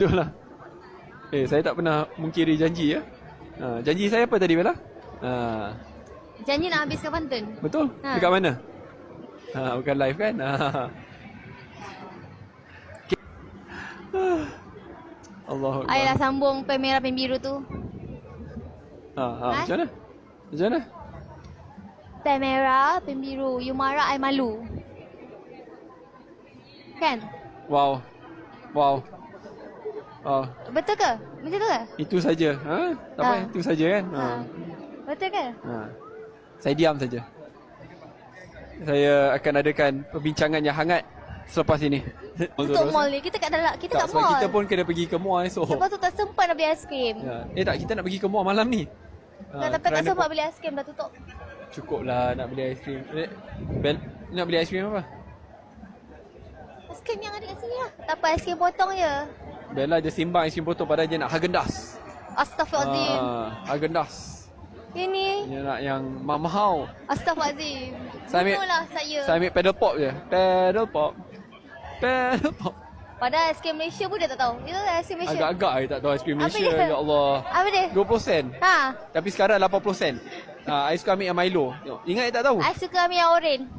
Betul lah. Saya tak pernah mungkiri janji ya. Janji saya apa tadi Bella? Janji nak habiskan pantun. Betul? Dekat mana? Bukan live kan? Okay. Allahu Akbar. Ayolah sambung pen merah pen biru tu. Macam mana? Macam mana? Pen merah pen biru, you marah I malu. Kan? Wow. Betul ke? Macam tu ke? Itu saja. Tak apa, itu saja kan? Betul ke? Saya diam saja. Saya akan adakan perbincangan yang hangat selepas ini. Tutup mall ni. Kita kat dalam, kita kat sebab mall. kita pun kena pergi ke mall esok. Lepas tu tak sempat nak beli aiskrim. Tak, kita nak pergi ke mall malam ni. Tapi tak sempat beli aiskrim, dah tutup. Cukuplah nak beli aiskrim. Bel, nak beli aiskrim apa? Aiskrim yang ada kat sini lah. Tak apa, aiskrim potong je. Bella je simbang aiskrim potong padahal dia nak Haagen-Dazs. Astaghfirullahaladzim. Haagen-Dazs. Ini. Dia nak yang mahal. Astaghfirullahaladzim. Saya ambil pedal pop je. Pedal pop. Padahal aiskrim Malaysia pun dia tak tahu. Itu aiskrim Malaysia. Agak-agak saya tak tahu aiskrim Malaysia. dia? Ya Allah. Apa dia? 20 sen. Tapi sekarang 80 sen. Ais kau ambil yang Milo. Ingat saya tak tahu? I suka ambil yang oren.